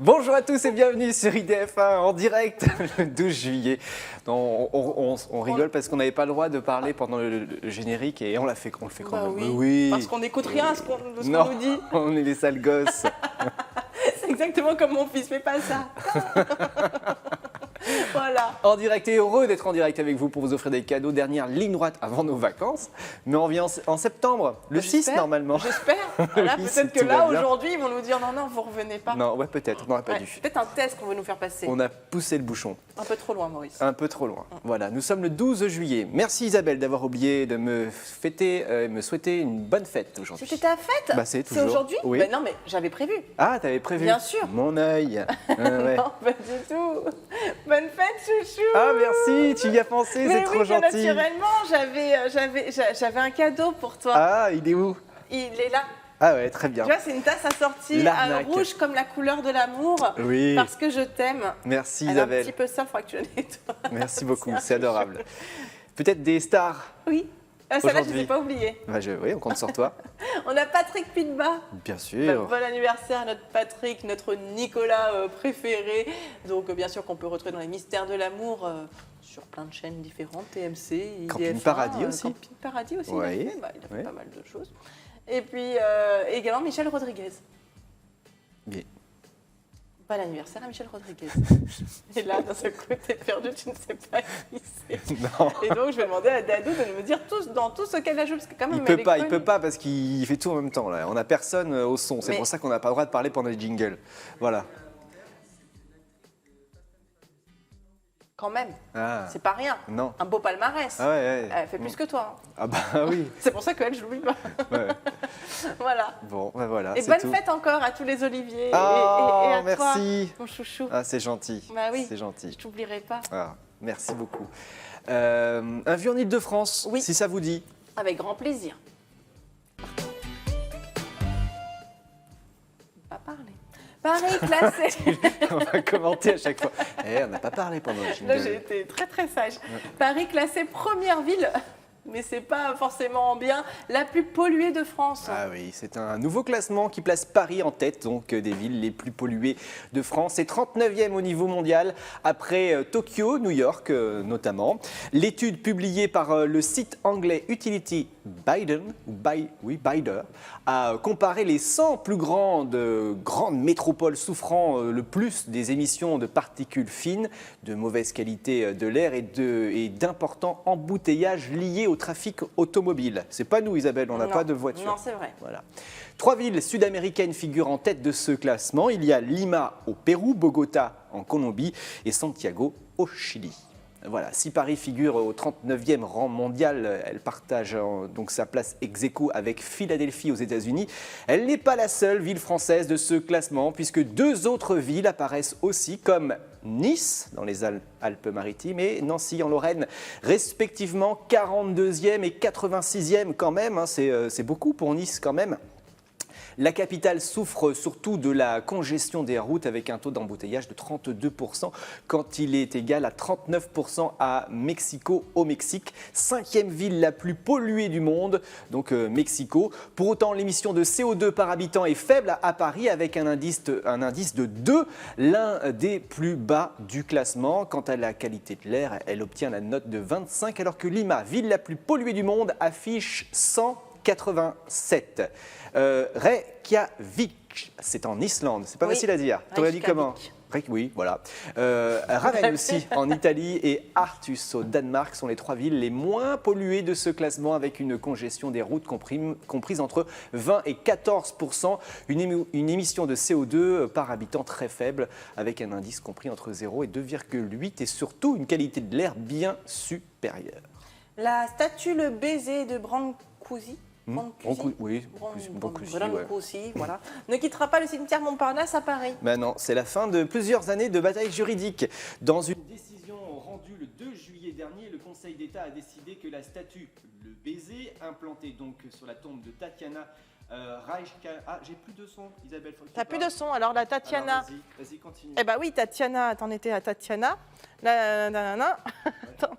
Bonjour à tous et bienvenue sur IDF1 en direct le 12 juillet. On rigole parce qu'on n'avait pas le droit de parler pendant le générique et on le fait quand même. Oui. Parce qu'on n'écoute rien de ce qu'on nous dit. On est les sales gosses. C'est exactement comme mon fils, fais pas ça. Voilà. En direct et heureux d'être en direct avec vous pour vous offrir des cadeaux. Dernière ligne droite avant nos vacances. Mais on revient en septembre, le 6 normalement. J'espère. Voilà, Oui, peut-être que là, aujourd'hui, ils vont nous dire non, vous revenez pas. Non, ouais, peut-être, on n'aurait pas dû. Peut-être un test qu'on veut nous faire passer. On a poussé le bouchon. Un peu trop loin, Maurice. Un peu trop loin. Voilà, nous sommes le 12 juillet. Merci Isabelle d'avoir oublié de me fêter, me souhaiter une bonne fête aujourd'hui. C'était ta fête? Bah, c'est toujours. Aujourd'hui? Oui. Ben non, mais j'avais prévu. Ah, t'avais prévu? Bien sûr. Mon œil. Ouais. Non, pas du tout. Bonne fête, chouchou. Ah, merci, tu y as pensé, c'est trop gentil. Naturellement, j'avais un cadeau pour toi. Ah, il est où? Il est là. Ah ouais, très bien. Tu vois, c'est une tasse assortie rouge comme la couleur de l'amour. Oui. Parce que je t'aime. Merci Elle Isabelle. est un petit peu sale, il faudra que tu la nettoies. Merci beaucoup, c'est adorable. Peut-être des stars? Oui. Celle-là, je ne l'ai pas oubliée. Bah, oui, on compte sur toi. On a Patrick Pitba. Bien sûr. Bon anniversaire, notre Patrick, notre Nicolas préféré. Donc, bien sûr, qu'on peut retrouver dans les mystères de l'amour sur plein de chaînes différentes, TMC, Camping IDF1, Paradis aussi. Camping Paradis aussi, Ouais. il a fait pas mal de choses. Et puis, également Michel Rodriguez. Bien. Bon anniversaire à Michel Rodriguez. Et là, dans ce côté perdu, tu ne sais pas qui c'est. Non. Et donc, je vais demander à Dadou de me dire dans tout ce qu'elle a joué, parce que quand même, Il peut pas parce qu'il fait tout en même temps là. On n'a personne au son, c'est pour ça qu'on n'a pas le droit de parler pendant les jingles. Voilà. Quand même, c'est pas rien. Non. Un beau palmarès. Ah ouais. Elle fait plus que toi. Ah bah oui. C'est pour ça qu'elle, je l'oublie pas. Ouais. Voilà. Bon, bah voilà. Et bonne fête encore à tous les Oliviers et Ah, à merci. toi, mon chouchou. Ah, c'est gentil. Bah oui. C'est gentil. Je t'oublierai pas. Ah, merci beaucoup. Un vue en Ile-de-France, Oui. si ça vous dit. Avec grand plaisir. Pas parler. Paris classé. On va commenter à chaque fois. On n'a pas parlé pendant le jingle. Là, j'ai été très très sage. Paris classé première ville, mais c'est pas forcément bien, la plus polluée de France. Ah oui, c'est un nouveau classement qui place Paris en tête donc des villes les plus polluées de France. C'est 39e au niveau mondial après Tokyo, New York notamment. L'étude publiée par le site anglais Utility Bider a comparé les 100 plus grandes métropoles souffrant le plus des émissions de particules fines, de mauvaise qualité de l'air et d'importants embouteillages liés au trafic automobile. C'est pas nous, Isabelle, on n'a pas de voiture. Non, c'est vrai. Voilà. 3 villes sud-américaines figurent en tête de ce classement. Il y a Lima au Pérou, Bogota en Colombie et Santiago au Chili. Voilà, si Paris figure au 39e rang mondial, elle partage donc sa place ex aequo avec Philadelphie aux États-Unis. Elle n'est pas la seule ville française de ce classement, puisque 2 autres villes apparaissent aussi, comme Nice, dans les Alpes-Maritimes, et Nancy, en Lorraine, respectivement 42e et 86e quand même. C'est beaucoup pour Nice quand même. La capitale souffre surtout de la congestion des routes avec un taux d'embouteillage de 32% quand il est égal à 39% à Mexico au Mexique. 5e ville la plus polluée du monde, donc Mexico. Pour autant, l'émission de CO2 par habitant est faible à Paris avec un indice de 2, l'un des plus bas du classement. Quant à la qualité de l'air, elle obtient la note de 25 alors que Lima, ville la plus polluée du monde, affiche 187. Reykjavik, c'est en Islande, c'est pas facile à dire. Tu aurais dit comment? Oui, voilà. Ravenne aussi en Italie et Aarhus au Danemark sont les 3 villes les moins polluées de ce classement avec une congestion des routes comprise entre 20 et 14%, une émission de CO2 par habitant très faible avec un indice compris entre 0 et 2,8 et surtout une qualité de l'air bien supérieure. La statue Le Baiser de Brancusi. Brancusi, voilà. Ne quittera pas le cimetière Montparnasse à Paris. Ben non, c'est la fin de plusieurs années de bataille juridique. Dans une décision rendue le 2 juillet dernier, le Conseil d'État a décidé que la statue Le Baiser, implantée donc sur la tombe de Tatiana j'ai plus de son, Isabelle. T'as plus de son, alors la Tatiana. Vas-y, continue. Eh ben oui, Tatiana, t'en étais à Tatiana. Attends.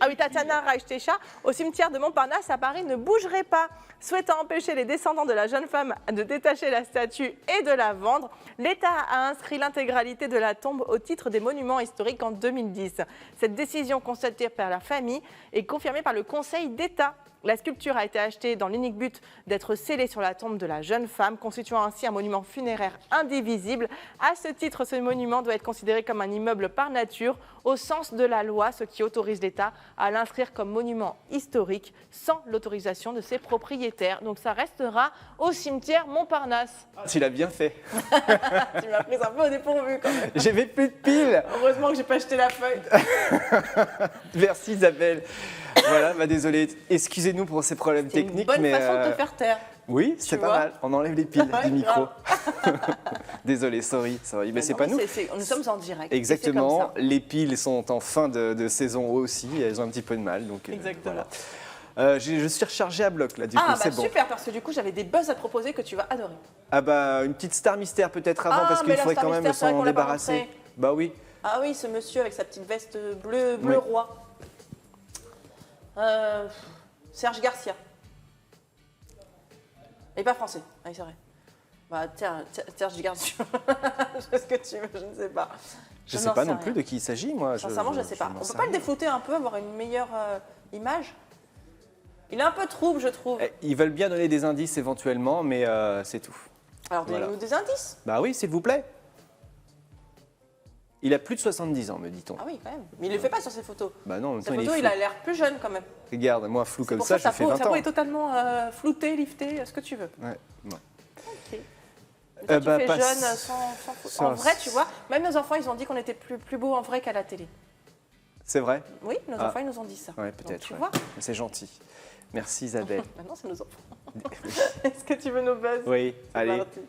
Ah oui, Tatiana Reichtescha, au cimetière de Montparnasse à Paris, ne bougerait pas. Souhaitant empêcher les descendants de la jeune femme de détacher la statue et de la vendre, l'État a inscrit l'intégralité de la tombe au titre des monuments historiques en 2010. Cette décision constatée par la famille est confirmée par le Conseil d'État. La sculpture a été achetée dans l'unique but d'être scellée sur la tombe de la jeune femme, constituant ainsi un monument funéraire indivisible. À ce titre, ce monument doit être considéré comme un immeuble par nature, au sens de la loi, ce qui autorise l'État à l'inscrire comme monument historique sans l'autorisation de ses propriétaires. Donc ça restera au cimetière Montparnasse. Ah, tu l'as bien fait. Tu m'as pris un peu au dépourvu quand même. J'avais plus de piles. Heureusement que j'ai pas acheté la feuille. Merci Isabelle. Voilà, désolé. Excusez-nous pour ces problèmes C'est une techniques. bonne mais façon de te faire taire. Oui, c'est pas vois. mal. On enlève les piles Ouais, du micro. grave. Désolé, sorry. Mais c'est Non, pas nous. Nous sommes en direct. et c'est Exactement. comme ça. Les piles sont en fin de saison aussi. Elles ont un petit peu de mal. Donc, Exactement. voilà. Je suis rechargé à bloc là. Du coup, Ah, c'est bon. super, parce que du coup, j'avais des buzz à te proposer que tu vas adorer. Ah une petite star mystère peut-être avant parce qu'il mais la faudrait star quand même mystère, c'est vrai s'en qu'on l'a pas débarrasser. montré. Bah oui. Ah oui, ce monsieur avec sa petite veste bleu Oui. roi. Serge Garcia. Et pas français. Ah oui, c'est vrai. Serge Garcia. Qu'est-ce que tu veux, je ne sais pas. Je sais n'en pas non rien. plus de qui il s'agit, moi. Sincèrement, je ne sais pas. n'en On sais peut pas le rien. déflouter un peu, avoir une meilleure image. Il est un peu trouble, je trouve. Ils veulent bien donner des indices éventuellement, mais c'est tout. Alors, voilà. donnez-nous des indices. Bah oui, s'il vous plaît. Il a plus de 70 ans, me dit-on. Ah oui, quand même. Mais il ne le fait pas sur ses photos. Bah non, en même Ses temps, il est photos, flou. il a l'air plus jeune quand même. Regarde, moi, flou comme Pour ça, ça, je fais 20 sa peau ans. est totalement floutée, liftée, ce que tu veux. Ouais, ouais. Ok. Mais toi, tu fais pas jeune s- sans ça, En vrai, tu vois, même nos enfants, ils ont dit qu'on était plus beaux en vrai qu'à la télé. C'est vrai? Oui, nos Ah. enfants, ils nous ont dit ça. Ouais, Donc, peut-être. tu ouais. vois, C'est gentil. Merci Isabelle. maintenant, c'est nos enfants. Est-ce que tu veux nos buzz? Oui, C'est allez. parti.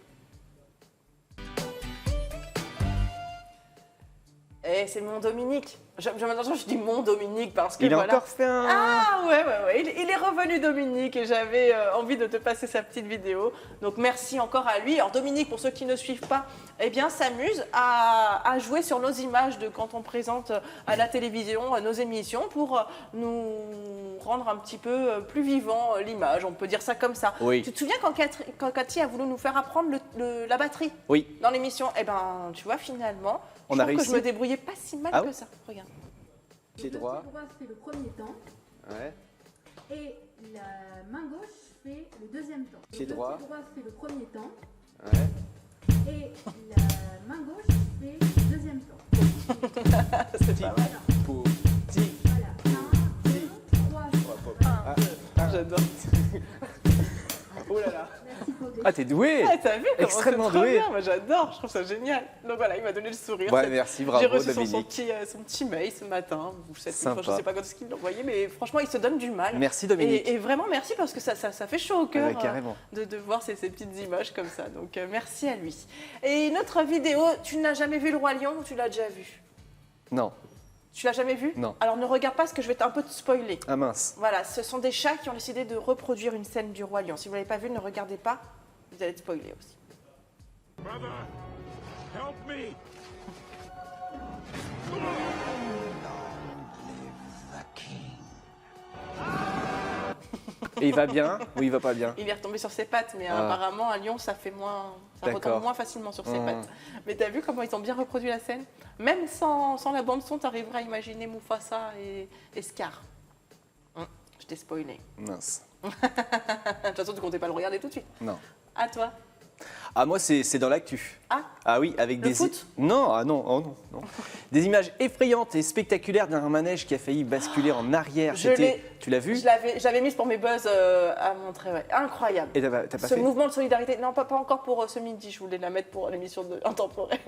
Et c'est mon Dominique. Je dis mon Dominique parce que Il a voilà. encore fait un... Ah ouais. Il est revenu Dominique et j'avais envie de te passer sa petite vidéo. Donc merci encore à lui. Alors Dominique, pour ceux qui ne suivent pas, eh bien s'amuse à jouer sur nos images de quand on présente à la télévision nos émissions pour nous rendre un petit peu plus vivant l'image. On peut dire ça comme ça. Oui. Tu te souviens quand Cathy a voulu nous faire apprendre la batterie Oui. dans l'émission? Eh ben tu vois finalement, On je a trouve que réussi. je me débrouillais pas si mal Ah que oui ça. Regarde. Pied Le droit. pied droit fait le premier temps Ouais. et la main gauche fait le deuxième temps. Pied Le droit. pied droit fait le premier temps Ouais. et la main gauche fait le deuxième temps. C'est pas mal. Petit. Voilà. 1, 2, 3. J'adore. Oh là là. Merci pour Ah, t'es doué. Ah, t'as vu comment Extrêmement c'est trop doué. bien. Moi j'adore, je trouve ça génial. Donc voilà, il m'a donné le sourire. Ouais, merci, bravo J'ai reçu Dominique. son petit mail ce matin, ou cette Sympa. fois, je ne sais pas quand est-ce qu'il l'a envoyé, mais franchement il se donne du mal. Merci Dominique. Et vraiment merci parce que ça fait chaud au cœur Ouais, carrément. de voir ces petites images comme ça. Donc merci à lui. Et une autre vidéo, tu n'as jamais vu le Roi Lion ou tu l'as déjà vu? Non. Tu l'as jamais vu? Non. Alors ne regarde pas ce que je vais un peu te spoiler. Ah mince. Voilà, ce sont des chats qui ont décidé de reproduire une scène du Roi Lion. Si vous ne l'avez pas vu, ne regardez pas, vous allez être spoilé aussi. Brother, help me! Et il va bien ou il va pas bien? Il est retombé sur ses pattes, mais Ah. apparemment un lion, ça D'accord. retombe moins facilement sur ses Mmh. pattes. Mais t'as vu comment ils ont bien reproduit la scène? Même sans la bande son, t'arriveras à imaginer Mufasa et Scar. Je t'ai spoilé. Mince. De toute façon, tu comptais pas le regarder tout de suite. Non. À toi. Ah moi c'est dans l'actu. Ah, Ah oui, avec Le des foot non, ah non, oh non, non. Des images effrayantes et spectaculaires d'un manège qui a failli basculer en arrière. Je C'était- l'ai- Tu l'as vu? j'avais mise pour mes buzz à montrer. Ouais. Incroyable. Et t'as pas Ce fait? mouvement de solidarité, non, pas encore pour ce midi, je voulais la mettre pour l'émission intemporelle.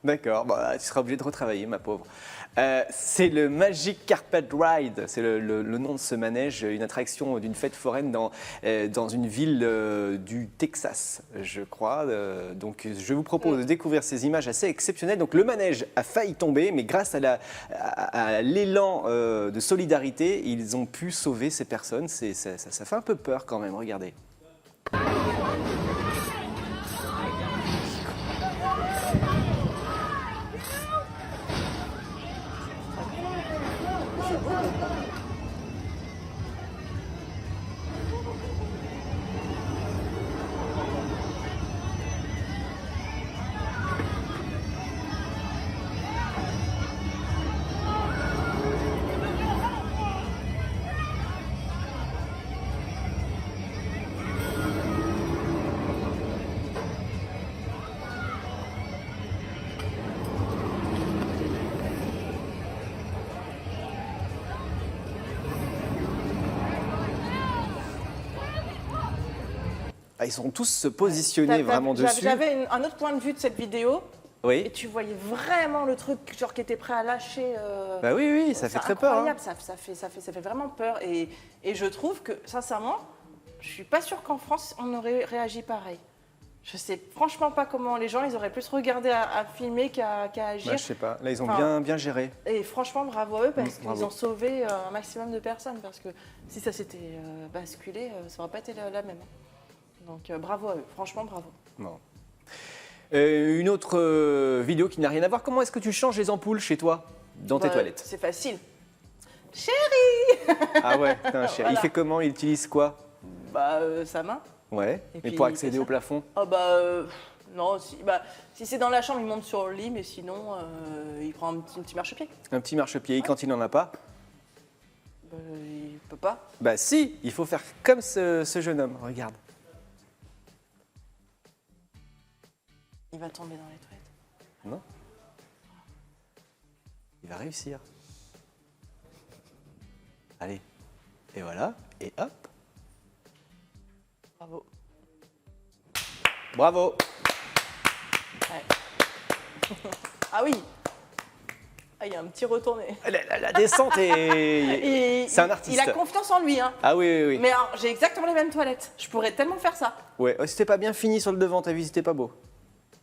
D'accord, bah, tu seras obligé de retravailler, ma pauvre. C'est le Magic Carpet Ride, c'est le nom de ce manège, une attraction d'une fête foraine dans une ville du Texas, je crois. Donc je vous propose de découvrir ces images assez exceptionnelles. Donc le manège a failli tomber, mais grâce à l'élan de solidarité, ils ont pu sauver ces personnes. Ça fait un peu peur quand même, regardez. Ah, ils sont tous se positionner vraiment dessus. J'avais un autre point de vue de cette vidéo. Et Oui. tu voyais vraiment le truc genre qui était prêt à lâcher. Bah oui, ça fait très peur. Hein. Incroyable, ça fait vraiment peur. Et je trouve que, sincèrement, je suis pas sûre qu'en France, on aurait réagi pareil. Je sais franchement pas comment les gens, ils auraient plus regardé à filmer qu'à agir. Bah, je sais pas. Là, ils ont Enfin, bien géré. Et franchement, bravo à eux parce qu'ils bravo. ont sauvé un maximum de personnes. Parce que si ça s'était basculé, ça n'aurait pas été la même. Donc bravo à eux, franchement bravo. Bon. Une autre vidéo qui n'a rien à voir. Comment est-ce que tu changes les ampoules chez toi, dans tes Bah, toilettes? C'est facile. Chérie. Ah ouais, putain, chérie. Il Voilà. fait comment? Il utilise quoi? Bah sa main. Ouais. Et Et puis, pour il accéder fait au ça. plafond? Ah non, si c'est dans la chambre, il monte sur le lit, mais sinon il prend un petit marchepied. Un petit marchepied. Et quand il n'en a pas? Il peut pas. Bah si, il faut faire comme ce jeune homme. Regarde. Il va tomber dans les toilettes. Non? Il va réussir. Allez. Et voilà. Et hop. Bravo. Bravo. Ouais. Ah oui. Ah, il y a un petit retourné. La descente est... Et C'est un artiste. Il a confiance en lui, hein. Ah oui. Mais alors, j'ai exactement les mêmes toilettes. Je pourrais tellement faire ça. Ouais, c'était pas bien fini sur le devant, t'as vu, c'était pas beau.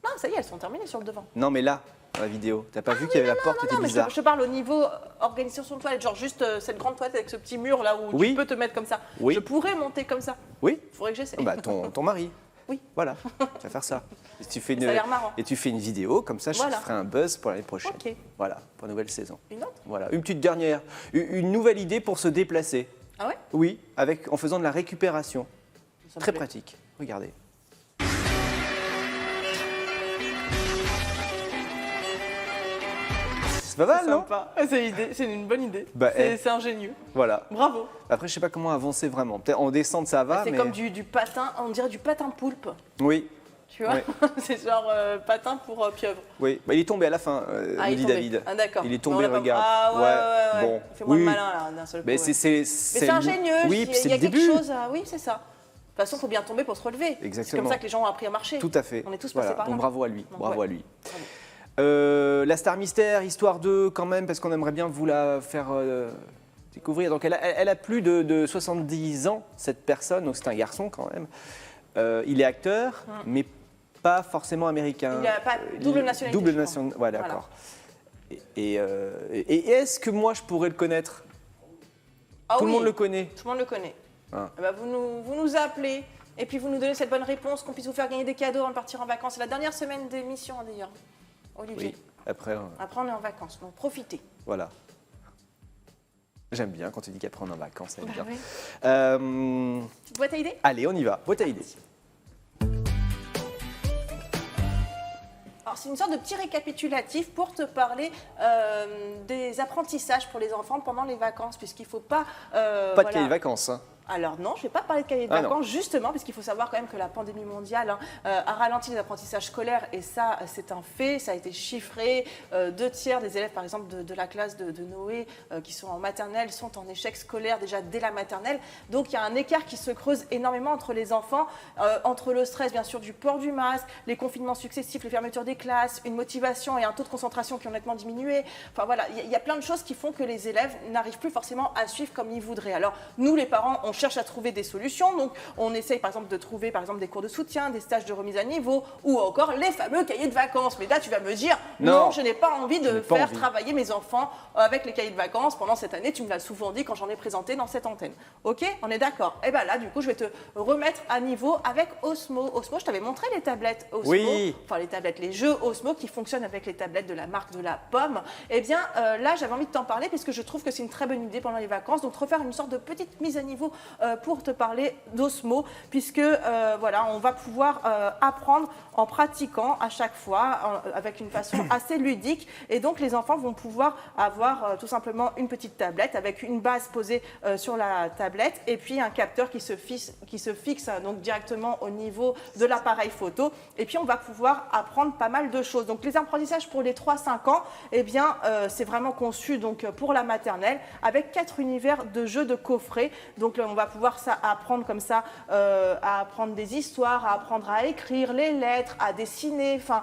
Non, ça y est, elles sont terminées sur le devant. Non, mais là, dans la vidéo, t'as pas vu qu'il y avait la porte qui était Non, mais bizarre. je parle au niveau organisation de toilette, genre juste cette grande toilette avec ce petit mur là où Oui. tu peux te mettre comme ça. Oui. Je pourrais monter comme ça. Oui? Faudrait que j'essaie. Bah, ton mari. Oui. Voilà, tu vas faire ça. Et tu fais Ça a l'air marrant. Et tu fais une vidéo, comme ça, je Voilà. ferai un buzz pour l'année prochaine. Ok. Voilà, pour la nouvelle saison. Une autre? Voilà, une petite dernière. Une nouvelle idée pour se déplacer. Ah ouais? Oui, en faisant de la récupération. Ça me Très plaît. pratique. Regardez. C'est pas mal, non? Sympa. C'est une bonne idée. Bah, C'est ingénieux. Voilà. Bravo. Après, je sais pas comment avancer vraiment. Peut-être en descente, ça va, C'est mais... comme du patin, on dirait du patin poulpe. Oui, Tu vois? Ouais. C'est genre patin pour pieuvre. oui. Bah, il est tombé à la fin, Ah, nous il est dit tombé. David. Ah d'accord. Il est Mais tombé, on l'a pas- regarde. Ah ouais. Bon, Fais-moi oui. le malin là, d'un seul coup. Mais ouais. c'est Mais c'est ingénieux. Oui, puis c'est il y a le quelque début. chose à... Oui, c'est ça. De toute façon, il faut bien tomber pour se relever. C'est Exactement. comme ça que les gens ont appris à marcher. Tout à fait. On est tous Voilà. passés par là. Donc, bravo à lui. Donc, Bravo ouais. à lui. Bravo. La Star Mystère, histoire 2, quand même, parce qu'on aimerait bien vous la faire découvrir. Donc, elle a plus de 70 ans, cette personne, donc c'est un garçon quand même. Il est acteur, mais pas forcément américain. Il a pas double nationalité, Double je crois. nationalité, ouais, d'accord. Et est-ce que moi, je pourrais le connaître? Ah Tout le oui, monde le connaît. Tout le monde le connaît. Ah. Eh ben, vous nous appelez et puis vous nous donnez cette bonne réponse, qu'on puisse vous faire gagner des cadeaux avant de partir en vacances. C'est la dernière semaine d'émission d'ailleurs, Olivier. Oui, après, Après, on est en vacances, donc profitez. voilà. J'aime bien quand tu dis qu'après on est en vacances, ça Bah bien. oui. Petite boîte à idées? Allez, on y va. Boîte à idées. Alors, c'est une sorte de petit récapitulatif pour te parler des apprentissages pour les enfants pendant les vacances, puisqu'il ne faut pas... Pas de cahier de vacances. Hein. Alors non, je ne vais pas parler de cahier de Ah non. vacances, justement, parce qu'il faut savoir quand même que la pandémie mondiale a ralenti les apprentissages scolaires, et ça, c'est un fait, ça a été chiffré. 2/3 des élèves, par exemple, de la classe de Noé, qui sont en maternelle, sont en échec scolaire déjà dès la maternelle. Donc il y a un écart qui se creuse énormément entre les enfants, entre le stress, bien sûr, du port du masque, les confinements successifs, les fermetures des classes, une motivation et un taux de concentration qui ont nettement diminué. Enfin voilà, il y a plein de choses qui font que les élèves n'arrivent plus forcément à suivre comme ils voudraient. Alors nous, les parents, on cherche à trouver des solutions. Donc, on essaye par exemple de trouver par exemple des cours de soutien, des stages de remise à niveau ou encore les fameux cahiers de vacances. Mais là, tu vas me dire, non, je n'ai pas envie de faire travailler mes enfants avec les cahiers de vacances pendant cette année. Tu me l'as souvent dit quand j'en ai présenté dans cette antenne. Ok, on est d'accord. Et bien là, du coup, je vais te remettre à niveau avec Osmo. Osmo, je t'avais montré les tablettes Osmo. Oui. Enfin, les tablettes, les jeux Osmo qui fonctionnent avec les tablettes de la marque de la pomme. Eh bien, là, j'avais envie de t'en parler puisque je trouve que c'est une très bonne idée pendant les vacances. Donc, refaire une sorte de petite mise à niveau pour te parler d'Osmo, puisque voilà, on va pouvoir apprendre en pratiquant à chaque fois, avec une façon assez ludique. Et donc, les enfants vont pouvoir avoir tout simplement une petite tablette avec une base posée sur la tablette et puis un capteur qui se fixe donc directement au niveau de l'appareil photo. Et puis, on va pouvoir apprendre pas mal de choses. Donc, les apprentissages pour les 3-5 ans, eh bien, c'est vraiment conçu donc, pour la maternelle avec 4 univers de jeux de coffret. Donc, on on va pouvoir apprendre comme ça, à apprendre des histoires, à apprendre à écrire les lettres, à dessiner, enfin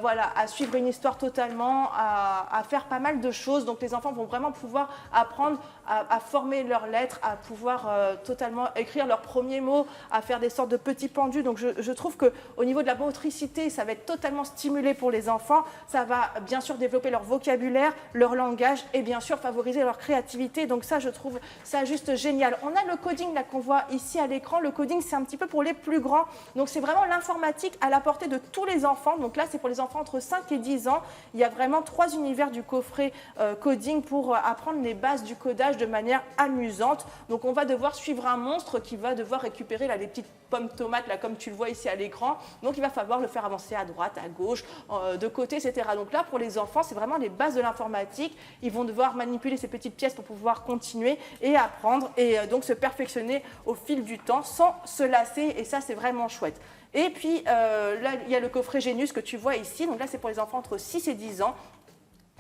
voilà, à suivre une histoire totalement, à faire pas mal de choses. Donc les enfants vont vraiment pouvoir apprendre à former leurs lettres, à pouvoir totalement écrire leurs premiers mots, à faire des sortes de petits pendus. Donc je trouve qu'au niveau de la motricité, ça va être totalement stimulé pour les enfants. Ça va bien sûr développer leur vocabulaire, leur langage et bien sûr favoriser leur créativité. Donc ça, je trouve ça juste génial. On a le coding là qu'on voit ici à l'écran. Le coding, c'est un petit peu pour les plus grands. Donc c'est vraiment l'informatique à la portée de tous les enfants. Donc là, c'est pour les enfants entre 5 et 10 ans. Il y a vraiment 3 univers du coffret coding pour apprendre les bases du codage de manière amusante. Donc on va devoir suivre un monstre qui va devoir récupérer là, les petites pommes tomates, là, comme tu le vois ici à l'écran. Donc il va falloir le faire avancer à droite, à gauche, de côté, etc. Donc là, pour les enfants, c'est vraiment les bases de l'informatique. Ils vont devoir manipuler ces petites pièces pour pouvoir continuer et apprendre et donc se perfectionner au fil du temps sans se lasser. Et ça, c'est vraiment chouette. Et puis là, il y a le coffret Genius que tu vois ici. Donc là, c'est pour les enfants entre 6 et 10 ans.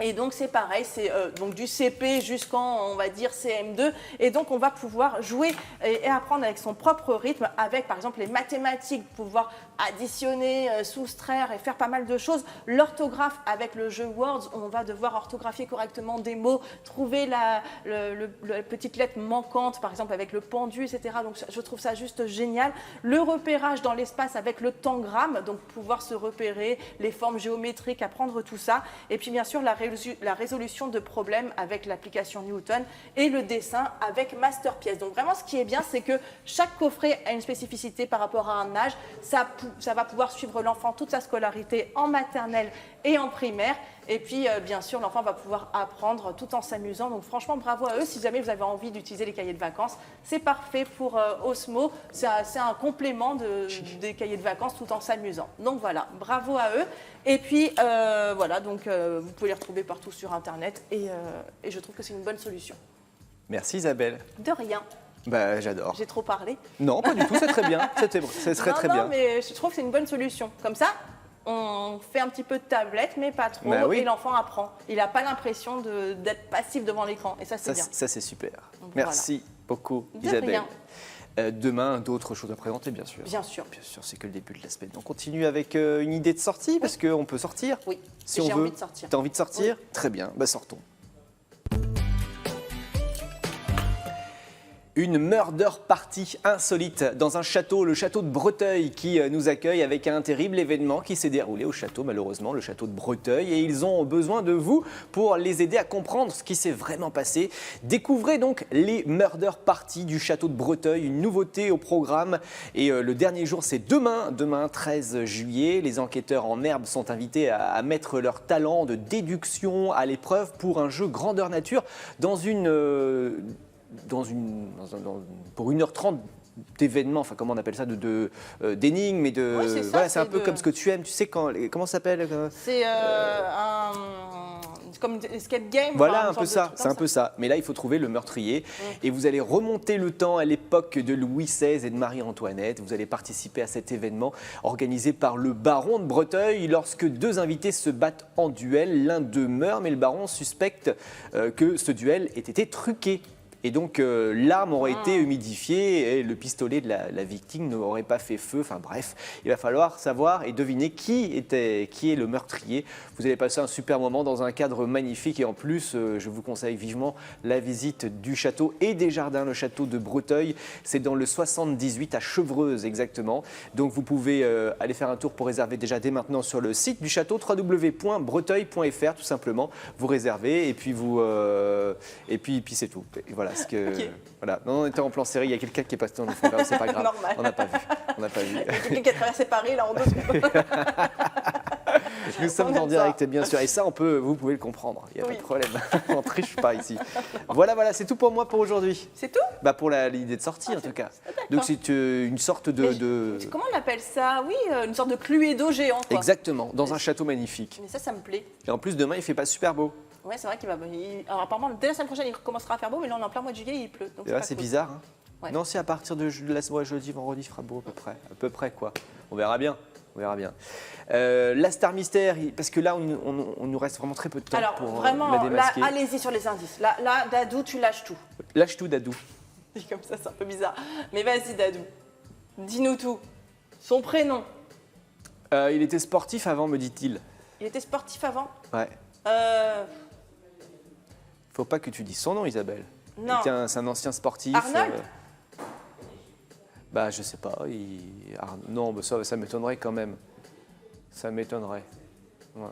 Et donc c'est pareil, c'est donc du CP jusqu'en, on va dire, CM2. Et donc on va pouvoir jouer et apprendre avec son propre rythme, avec par exemple les mathématiques, pouvoir additionner, soustraire et faire pas mal de choses. L'orthographe avec le jeu Words, on va devoir orthographier correctement des mots, trouver la petite lettre manquante, par exemple avec le pendu, etc. Donc je trouve ça juste génial. Le repérage dans l'espace avec le tangramme, donc pouvoir se repérer, les formes géométriques, apprendre tout ça. Et puis bien sûr la résolution de problèmes avec l'application Newton et le dessin avec Masterpiece. Donc vraiment ce qui est bien, c'est que chaque coffret a une spécificité par rapport à un âge. Ça va pouvoir suivre l'enfant toute sa scolarité en maternelle et en primaire. Et puis, bien sûr, l'enfant va pouvoir apprendre tout en s'amusant. Donc, franchement, bravo à eux. Si jamais vous avez envie d'utiliser les cahiers de vacances, c'est parfait pour Osmo. C'est un complément des cahiers de vacances tout en s'amusant. Donc, voilà, bravo à eux. Et puis, voilà, donc vous pouvez les retrouver partout sur Internet. Et je trouve que c'est une bonne solution. Merci Isabelle. De rien. Bah, j'adore. J'ai trop parlé. Non, pas du tout, c'est très bien. C'est très bien. Non, mais je trouve que c'est une bonne solution. Comme ça, on fait un petit peu de tablette, mais pas trop, Bah oui. et l'enfant apprend. Il n'a pas l'impression d'être passif devant l'écran, et ça, c'est bien. Ça, c'est super. Donc, Merci beaucoup, De Isabelle. rien. Demain, d'autres choses à présenter, bien sûr. Bien sûr. Bien sûr, c'est que le début de la semaine. On continue avec une idée de sortie, parce qu'on peut sortir. Oui, Si on j'ai veut. envie de sortir. T'as envie de sortir? Très bien, bah sortons. Une murder party insolite dans un château, le château de Breteuil, qui nous accueille avec un terrible événement qui s'est déroulé au château, malheureusement, le château de Breteuil. Et ils ont besoin de vous pour les aider à comprendre ce qui s'est vraiment passé. Découvrez donc les murder parties du château de Breteuil, une nouveauté au programme. Et le dernier jour, c'est demain 13 juillet. Les enquêteurs en herbe sont invités à mettre leur talent de déduction à l'épreuve pour un jeu grandeur nature pour 1h30 d'événements, enfin comment on appelle ça, d'énigmes et de... Oui, c'est ça, voilà, c'est un peu de- comme ce que tu aimes, tu sais, comment ça s'appelle C'est comme escape game. Voilà, enfin, un peu sorte de ça, truc c'est comme un peu ça. Mais là, il faut trouver le meurtrier et vous allez remonter le temps à l'époque de Louis XVI et de Marie-Antoinette. Vous allez participer à cet événement organisé par le baron de Breteuil. Lorsque deux invités se battent en duel, l'un d'eux meurt, mais le baron suspecte que ce duel ait été truqué. Et donc l'arme aurait été humidifiée et le pistolet de la victime n'aurait pas fait feu. Enfin bref, il va falloir savoir et deviner qui est le meurtrier. Vous allez passer un super moment dans un cadre magnifique et en plus, je vous conseille vivement la visite du château et des jardins. Le château de Breteuil, c'est dans le 78 à Chevreuse exactement. Donc vous pouvez aller faire un tour pour réserver déjà dès maintenant sur le site du château www.breteuil.fr tout simplement. Vous réservez et puis et puis c'est tout. Et voilà. Parce que, Ok. voilà. Non, on était en plan série, il y a quelqu'un qui est passé dans le fond, là, c'est pas grave. Normal. On n'a pas vu. Il y a quelqu'un qui a traversé Paris là en 2 secondes. Nous sommes On en aime direct, ça. bien sûr. Et ça, vous pouvez le comprendre. Il n'y a Oui. pas de problème. On ne triche pas ici. Voilà, c'est tout pour moi pour aujourd'hui. C'est tout? Bah, pour l'idée de sortie, en tout cas. Donc, c'est une sorte de... Comment on appelle ça? Oui, une sorte de Cluedo géant, quoi. Exactement, dans un château magnifique. Mais ça me plaît. Et en plus, demain, il fait pas super beau. Ouais, c'est vrai qu'il va. Alors, apparemment, dès la semaine prochaine, il commencera à faire beau, mais là, on est en plein mois de juillet, il pleut. Donc Et là, pas c'est cool. bizarre. Hein. Ouais. Non, c'est à partir de jeudi, vendredi, il fera beau à peu près. À peu près, quoi. On verra bien. La Star Mystère, parce que là, on nous reste vraiment très peu de temps Alors, pour vraiment, la là, démasquer. allez-y sur les indices. Là, Dadou, tu lâches tout. Lâche tout, Dadou. Dit comme ça, c'est un peu bizarre. Mais vas-y, Dadou. Dis-nous tout. Son prénom. Il était sportif avant, me dit-il. Il était sportif avant. Ouais. Euh, Faut pas que tu dises son nom, Isabelle. Non. C'est un ancien sportif. Arnold Bah, je sais pas. Non, bah, ça m'étonnerait quand même. Ça m'étonnerait. Ouais.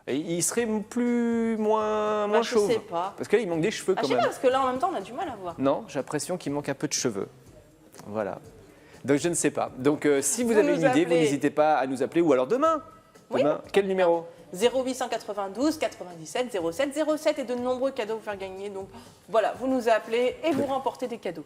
Et il serait moins je chauve. sais pas. Parce que là, il manque des cheveux Ah, quand je sais pas, même. parce que là, en même temps, on a du mal à voir. Non, j'ai l'impression qu'il manque un peu de cheveux. Voilà. Donc je ne sais pas. Donc si vous Vous avez nous une idée, vous appelez. n'hésitez pas à nous appeler ou alors demain. Oui. Demain, quel numéro? 0892 97 07 07 et de nombreux cadeaux à vous faire gagner. Donc voilà, vous nous appelez et vous remportez des cadeaux.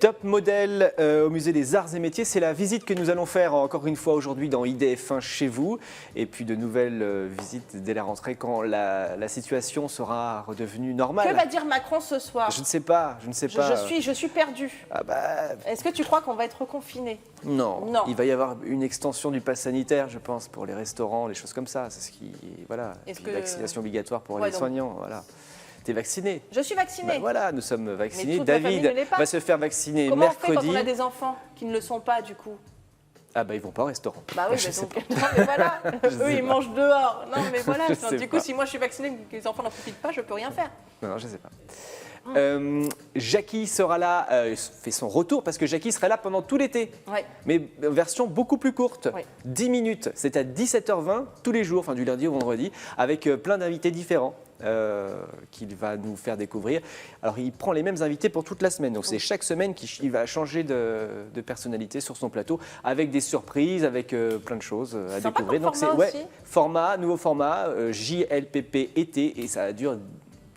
Top modèle au musée des Arts et Métiers, c'est la visite que nous allons faire encore une fois aujourd'hui dans IDF1 chez vous. Et puis de nouvelles visites dès la rentrée quand la situation sera redevenue normale. Que va dire Macron ce soir? Je ne sais pas, je ne sais pas. Je suis perdue. Ah bah, Est-ce que tu crois qu'on va être reconfiné? non. Non. Il va y avoir une extension du pass sanitaire, je pense, pour les restaurants, les choses comme ça. C'est ce qui, voilà. Est-ce Puis que- vaccination obligatoire pour Ouais, les donc- soignants, voilà. T'es vacciné? Je suis vaccinée. Bah voilà, nous sommes vaccinés. toute ma famille David ne l'est pas. va se faire vacciner Comment on fait mercredi. quand on a des enfants qui ne le sont pas du coup? Ah bah ils vont pas au restaurant. Bah oui, Je mais sais donc, pas. non, mais voilà, Je eux sais ils pas. mangent dehors. Non mais voilà, Je enfin, sais du coup pas. si moi je suis vaccinée et que les enfants n'en profitent pas, je peux rien faire. Non, je sais pas. Jackie sera là, fait son retour parce que Jackie sera là pendant tout l'été. Ouais. Mais version beaucoup plus courte, Ouais. 10 minutes, c'est à 17h20 tous les jours, enfin du lundi au vendredi, avec plein d'invités différents qu'il va nous faire découvrir. Alors il prend les mêmes invités pour toute la semaine, donc c'est chaque semaine qu'il va changer de personnalité sur son plateau, avec des surprises, avec plein de choses à Sympa découvrir. comme Donc format c'est aussi. nouveau format, JLPP été, et ça dure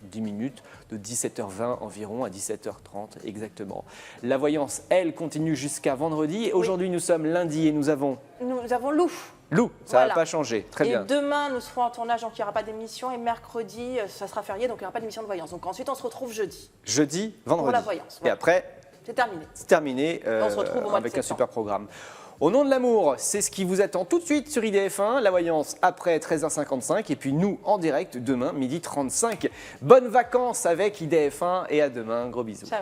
10 minutes, de 17h20 environ à 17h30 exactement. La voyance, elle, continue jusqu'à vendredi. Aujourd'hui, nous sommes lundi et nous avons Nous avons Lou. Lou, ça Voilà. n'a pas changé. Très Et bien. demain, nous serons en tournage, donc il n'y aura pas d'émission. Et mercredi, ça sera férié, donc il n'y aura pas d'émission de voyance. Donc ensuite, on se retrouve jeudi. Jeudi, vendredi. la voyance, Et voilà. après, C'est terminé. c'est terminé On se retrouve au mois de avec un septembre. super programme. Au nom de l'amour, c'est ce qui vous attend tout de suite sur IDF1, la voyance après 13h55 et puis nous en direct demain, midi 35. Bonnes vacances avec IDF1 et à demain, gros bisous. Ciao.